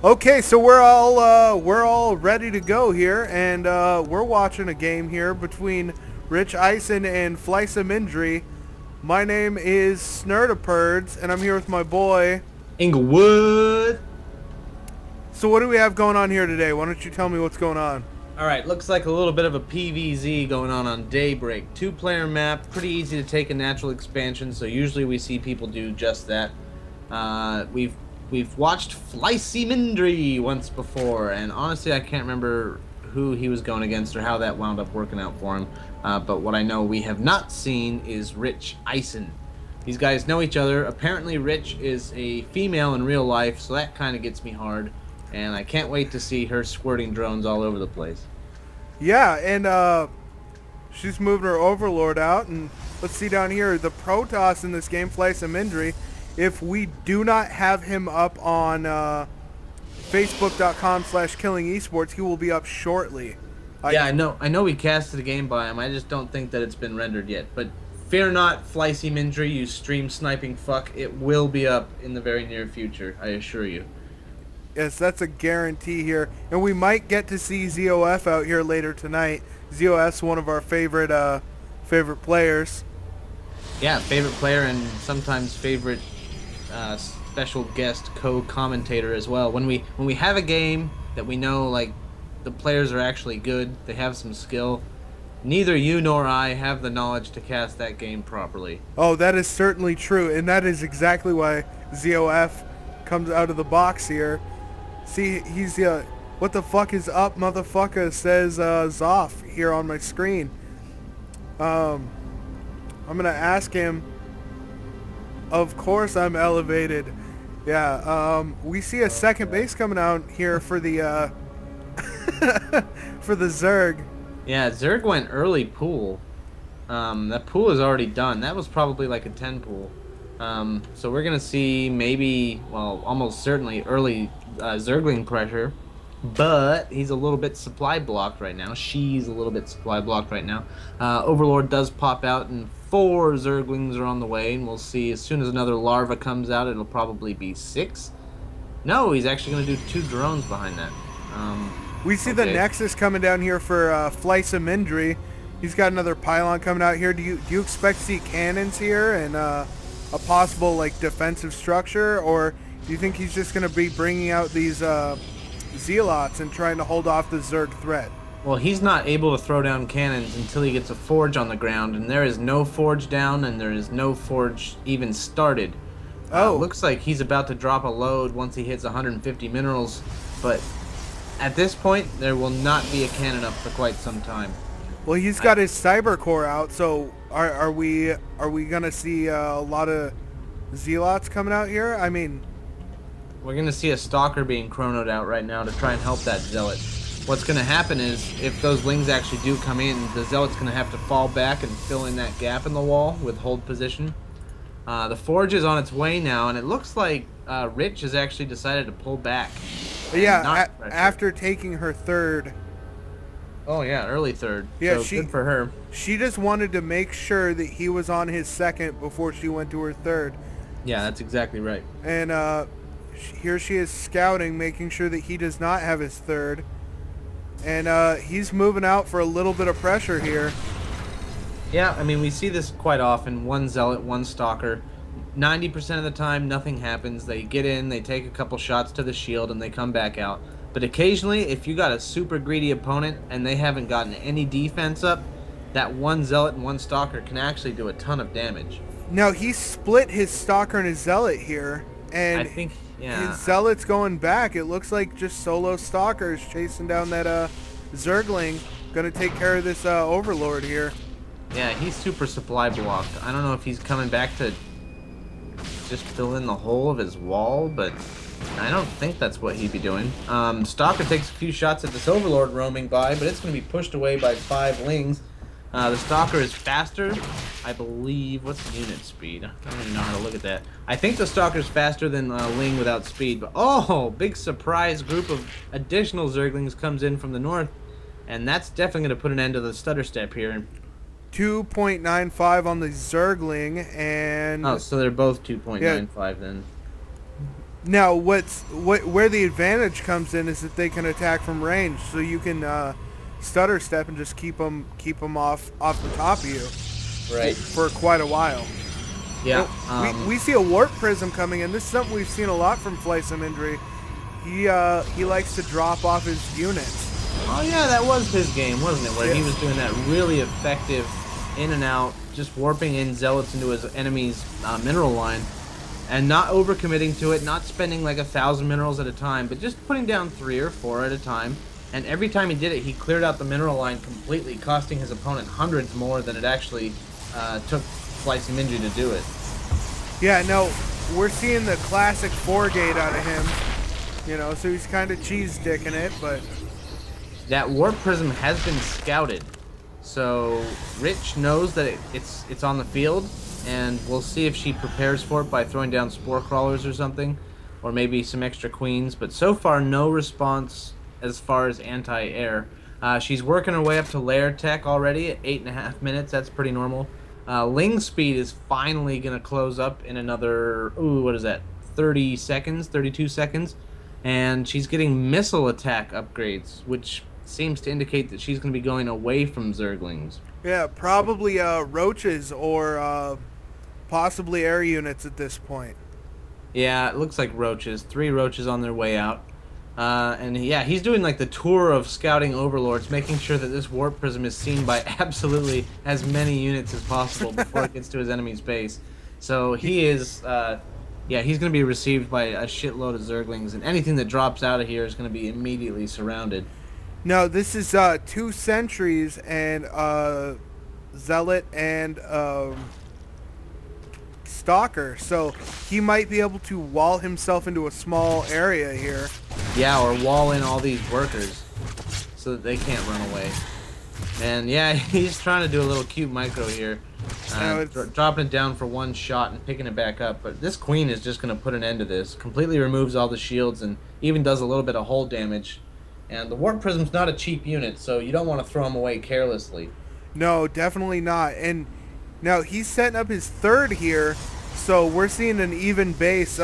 Okay, so we're all ready to go here, and we're watching a game here between RichEisen and Flycemindri. My name is Snurdaperds, and I'm here with my boy Inglewood. So what do we have going on here today? Why don't you tell me what's going on? Alright, looks like a little bit of a PvZ going on Daybreak. Two-player map, pretty easy to take a natural expansion, so usually we see people do just that. We've watched Flycemindri once before, and honestly I can't remember who he was going against or how that wound up working out for him. But what I know we have not seen is RichEisen. These guys know each other. Apparently Rich is a female in real life, so that kind of gets me hard. And I can't wait to see her squirting drones all over the place. Yeah, and she's moving her Overlord out, and let's see down here, the Protoss in this game, Flycemindri, if we do not have him up on facebook.com/KILLINGeSPORTS, he will be up shortly. Yeah, I know we casted a game by him. I just don't think that it's been rendered yet. But fear not, Flycemindri, you stream sniping fuck. It will be up in the very near future, I assure you. Yes, that's a guarantee here. And we might get to see ZOF out here later tonight. ZOF's one of our favorite players. Yeah, favorite player and sometimes favorite special guest co-commentator as well. When we have a game that we know like the players are actually good, they have some skill, neither you nor I have the knowledge to cast that game properly. Oh, that is certainly true, and that is exactly why ZOF comes out of the box here. See, he's what the fuck is up, motherfucker, says Zoff here on my screen. I'm gonna ask him. Of course I'm elevated. Yeah, we see a second base coming out here for the for the Zerg. Yeah, Zerg went early pool. That pool is already done. That was probably like a 10 pool. So we're gonna see maybe, well, almost certainly early Zergling pressure, but he's a little bit supply blocked right now. She's a little bit supply blocked right now. Overlord does pop out, and 4 Zerglings are on the way, and we'll see as soon as another larva comes out, it'll probably be 6. No, he's actually gonna do 2 drones behind that. We see the Nexus coming down here for Flycemindri. He's got another pylon coming out here. Do you expect to see cannons here and a possible like defensive structure, or do you think he's just going to be bringing out these zealots and trying to hold off the Zerg threat? Well, he's not able to throw down cannons until he gets a forge on the ground, and there is no forge down, and there is no forge even started. Oh. Looks like he's about to drop a load once he hits 150 minerals, but at this point, there will not be a cannon up for quite some time. Well, he's got his cyber core out, so are we gonna see a lot of zealots coming out here? I mean, we're gonna see a stalker being chronoed out right now to try and help that zealot. What's gonna happen is if those lings actually do come in, the zealot's gonna have to fall back and fill in that gap in the wall with hold position. The forge is on its way now, and it looks like Rich has actually decided to pull back. Yeah, after taking her third. Oh yeah, early third. Yeah, so good for her. She just wanted to make sure that he was on his second before she went to her third. Yeah, that's exactly right. And here she is scouting, making sure that he does not have his third. And he's moving out for a little bit of pressure here. Yeah, I mean, we see this quite often. One zealot, one stalker. 90% of the time, nothing happens. They get in, they take a couple shots to the shield, and they come back out. But occasionally, if you got a super greedy opponent and they haven't gotten any defense up, that one zealot and one stalker can actually do a ton of damage. Now, he split his stalker and his zealot here, and I think, yeah, his zealot's going back. It looks like just solo stalkers chasing down that Zergling. Gonna take care of this Overlord here. Yeah, he's super supply blocked. I don't know if he's coming back to just fill in the hole of his wall, but I don't think that's what he'd be doing. Stalker takes a few shots at this Overlord roaming by, but it's going to be pushed away by 5 lings. The Stalker is faster, I believe. What's the unit speed? I don't even know how to look at that. I think the Stalker's faster than Ling without speed, but oh, big surprise group of additional Zerglings comes in from the north, and that's definitely going to put an end to the stutter step here. 2.95 on the Zergling, and... Oh, so they're both 2.95 then. Now, where the advantage comes in is that they can attack from range, so you can stutter step and just keep them off the top of you, Right. for quite a while. Yeah. We see a warp prism coming in. This is something we've seen a lot from Flycemindri. He likes to drop off his units. Oh yeah, that was his game, wasn't it? Where Yeah. he was doing that really effective in and out, just warping in zealots into his enemy's mineral line, and not overcommitting to it, not spending like 1,000 minerals at a time, but just putting down 3 or 4 at a time. And every time he did it, he cleared out the mineral line completely, costing his opponent hundreds more than it actually took Flycemindri to do it. Yeah, no, we're seeing the classic 4-gate out of him. You know, so he's kind of cheese dicking it, but That warp prism has been scouted, so Rich knows that it's on the field, and we'll see if she prepares for it by throwing down spore crawlers or something, or maybe some extra queens. But so far, no response as far as anti-air. She's working her way up to lair tech already at 8.5 minutes. That's pretty normal. Ling speed is finally gonna close up in another, what is that? 30 seconds, 32 seconds, and she's getting missile attack upgrades, which seems to indicate that she's going to be going away from Zerglings. yeah, probably roaches or possibly air units at this point. Yeah, it looks like roaches. 3 roaches on their way out. And yeah, he's doing like the tour of scouting overlords, making sure that this warp prism is seen by absolutely as many units as possible before it gets to his enemy's base. So he is, yeah, he's going to be received by a shitload of Zerglings, and anything that drops out of here is going to be immediately surrounded. No, this is 2 sentries and zealot and stalker, so he might be able to wall himself into a small area here. Yeah, or wall in all these workers so that they can't run away. And yeah, he's trying to do a little cute micro here, dropping it down for 1 shot and picking it back up. But this queen is just going to put an end to this. Completely removes all the shields and even does a little bit of hull damage. And the warp prism's not a cheap unit, so you don't want to throw him away carelessly. No, definitely not. And now he's setting up his 3rd here, so we're seeing an even base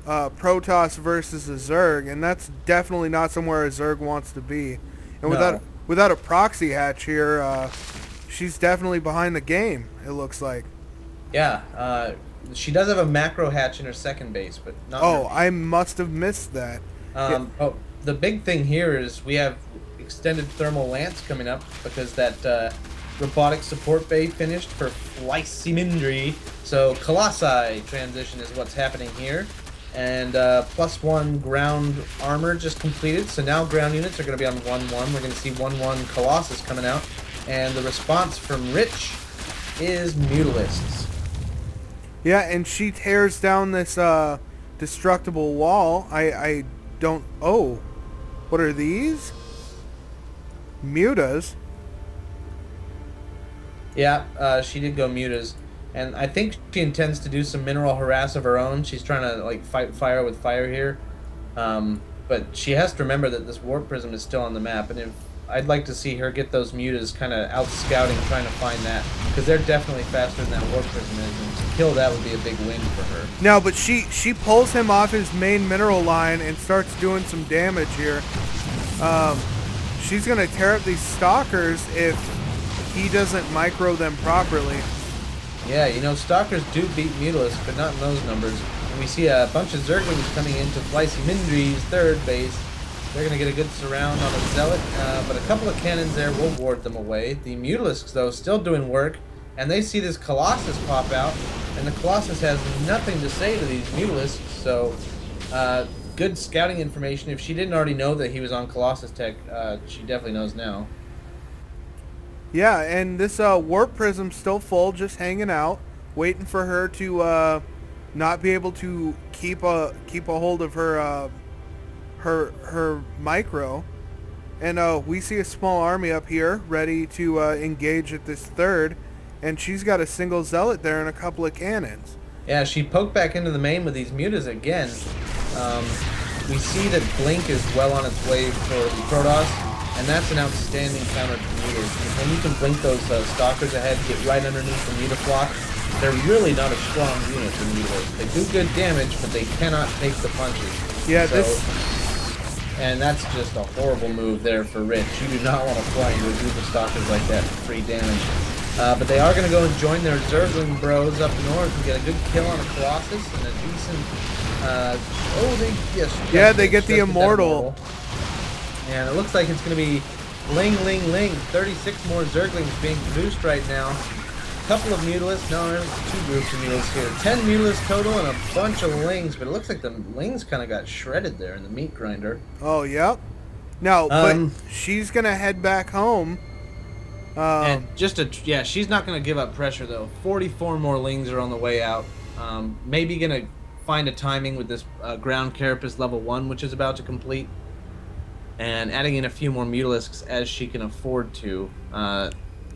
Protoss versus a Zerg, and that's definitely not somewhere a Zerg wants to be. And No. without a proxy hatch here, she's definitely behind the game, it looks like. Yeah, she does have a macro hatch in her 2nd base, but not. Oh, I must have missed that. Oh, the big thing here is we have extended thermal lance coming up because that robotic support bay finished for Flycemindri. So Colossi transition is what's happening here. And +1 ground armor just completed. So now ground units are going to be on 1-1. We're going to see 1-1 Colossus coming out. And the response from Rich is Mutalisks. Yeah, and she tears down this destructible wall. I don't... Oh, what are these? Mutas? Yeah, she did go Mutas. And I think she intends to do some mineral harass of her own. She's trying to like fight fire with fire here. But she has to remember that this warp prism is still on the map. And if I'd like to see her get those mutas kind of out scouting, trying to find that. Because they're definitely faster than that warp prism is. And to kill that would be a big win for her. No, but she pulls him off his main mineral line and starts doing some damage here. She's going to tear up these stalkers if he doesn't micro them properly. Yeah, you know, Stalkers do beat Mutalisks, but not in those numbers. And we see a bunch of Zerglings coming into Flycemindri's 3rd base. They're going to get a good surround on a Zealot, but a couple of cannons there will ward them away. The Mutalisks, though, still doing work, and they see this Colossus pop out, and the Colossus has nothing to say to these Mutalisks, so good scouting information. If she didn't already know that he was on Colossus tech, she definitely knows now. Yeah, and this warp prism's still full, just hanging out, waiting for her to not be able to keep a hold of her her micro. And we see a small army up here ready to engage at this 3rd, and she's got a single zealot there and a couple of cannons. Yeah, she poked back into the main with these mutas again. We see that Blink is well on its way for the Protoss. And that's an outstanding counter to mutas. When you can blink those stalkers ahead, get right underneath the mutaflock, they're really not a strong unit, the Mutilisks. They do good damage, but they cannot take the punches. Yeah, And that's just a horrible move there for Rich. You do not want to fly into a group of stalkers like that for free damage. But they are going to go and join their Zergling bros up north and get a good kill on a Colossus and a decent... yeah, they get the Immortal. And it looks like it's going to be Ling, Ling, Ling. 36 more Zerglings being produced right now. A couple of Mutilisks. No, there's 2 groups of Mutilisks here. 10 Mutilisks total and a bunch of Lings. But it looks like the Lings kind of got shredded there in the meat grinder. Oh, yep. No, but she's going to head back home. And yeah, she's not going to give up pressure, though. 44 more Lings are on the way out. Maybe going to find a timing with this ground carapace level 1, which is about to complete. And adding in a few more Mutilisks as she can afford to.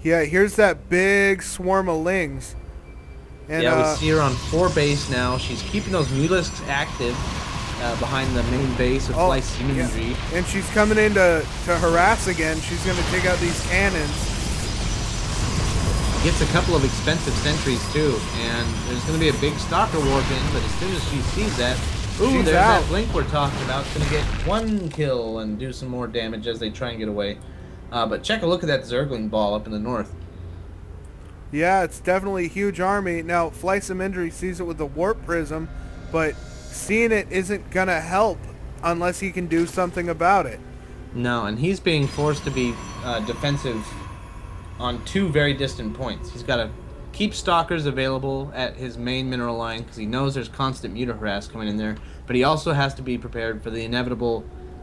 Yeah, here's that big swarm of Lings. And, yeah, we see her on 4 base now. She's keeping those Mutilisks active behind the main base of Flycemindri. Yeah. And she's coming in to harass again. She's going to take out these cannons. Gets a couple of expensive sentries too, and there's going to be a big stalker warp in, but as soon as she sees that, there's that blink we're talking about. It's going to get 1 kill and do some more damage as they try and get away. But check a look at that Zergling ball up in the north. Yeah, it's definitely a huge army. Now, Flycemindri sees it with the Warp Prism, but seeing it isn't going to help unless he can do something about it. No, and he's being forced to be defensive on 2 very distant points. He's got to keep stalkers available at his main mineral line because he knows there's constant Muta-harass coming in there, but he also has to be prepared for the inevitable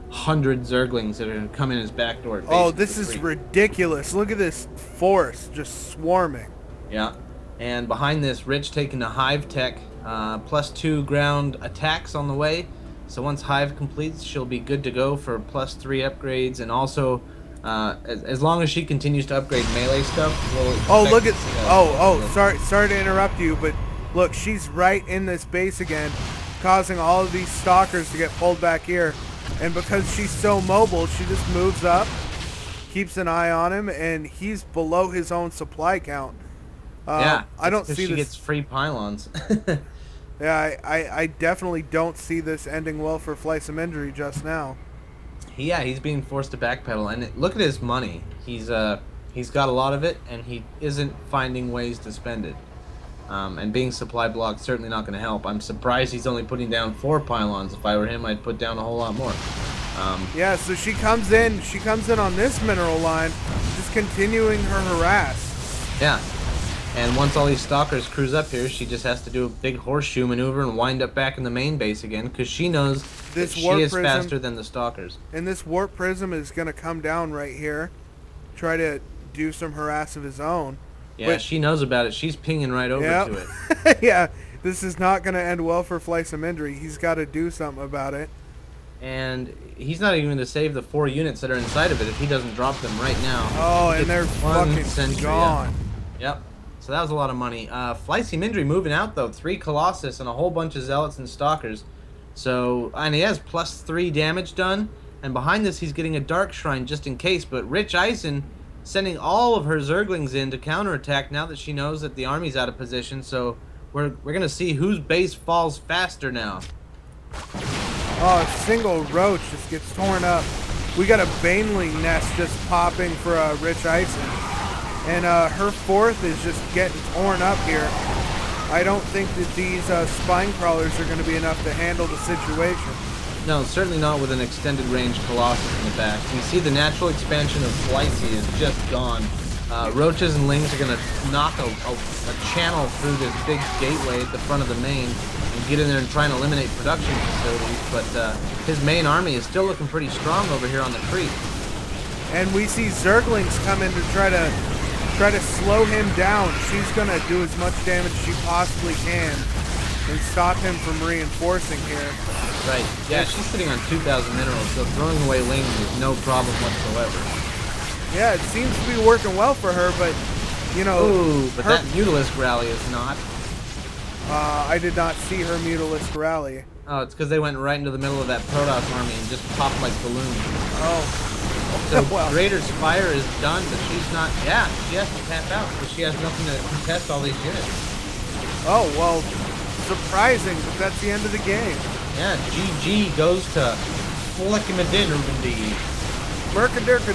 100 Zerglings that are going to come in his backdoor. Oh, this is ridiculous. Look at this force just swarming. Yeah, and behind this, Rich taking the Hive tech, +2 ground attacks on the way. So once Hive completes, she'll be good to go for +3 upgrades, and also as long as she continues to upgrade melee stuff, sorry to interrupt you, but look, she's right in this base again, causing all of these stalkers to get pulled back here. And because she's so mobile, she just moves up, keeps an eye on him, and he's below his own supply count. Yeah, I don't see she this. Gets free pylons. Yeah, I definitely don't see this ending well for Flycemindri just now. Yeah, he's being forced to backpedal, and look at his money. He's got a lot of it, and he isn't finding ways to spend it. And being supply blocked certainly not going to help. I'm surprised he's only putting down 4 pylons. If I were him, I'd put down a whole lot more. Yeah, so she comes in on this mineral line, just continuing her harass. Yeah, and once all these stalkers cruise up here, she just has to do a big horseshoe maneuver and wind up back in the main base again, because she knows that she is faster than the stalkers. And this warp prism is going to come down right here, try to do some harass of his own. Yeah, but she knows about it. She's pinging right over to it. Yeah, this is not going to end well for Flycemindri. He's got to do something about it. And he's not even going to save the 4 units that are inside of it if he doesn't drop them right now. Oh, and they're fucking gone. Yep. So that was a lot of money. Flycemindri moving out, though. 3 Colossus and a whole bunch of Zealots and Stalkers. So, and he has +3 damage done. And behind this, he's getting a Dark Shrine just in case. But RichEisen sending all of her Zerglings in to counterattack now that she knows that the army's out of position. So we're going to see whose base falls faster now. Oh, a single roach just gets torn up. We got a Baneling nest just popping for RichEisen. And her 4th is just getting torn up here. I don't think that these spine crawlers are going to be enough to handle the situation. No, certainly not with an extended range Colossus in the back. You see the natural expansion of Flycy is just gone. Roaches and Lings are going to knock a channel through this big gateway at the front of the main and get in there and try and eliminate production facilities. But his main army is still looking pretty strong over here on the creek. And we see Zerglings come in to try to slow him down. She's going to do as much damage as she possibly can and stop him from reinforcing here. Right. Yeah, she's sitting on 2,000 minerals, so throwing away Lings is no problem whatsoever. Yeah, it seems to be working well for her, but, you know... Ooh, but that Mutalisk rally is not. I did not see her Mutalisk rally. Oh, it's because they went right into the middle of that Protoss army and just popped like balloons. Oh. So well, Raider's fire is done, but she's not... Yeah, she has to tap out because she has nothing to contest all these units. Oh, well, surprising, but that's the end of the game. Yeah, GG goes to Flycemindri. Mercadirka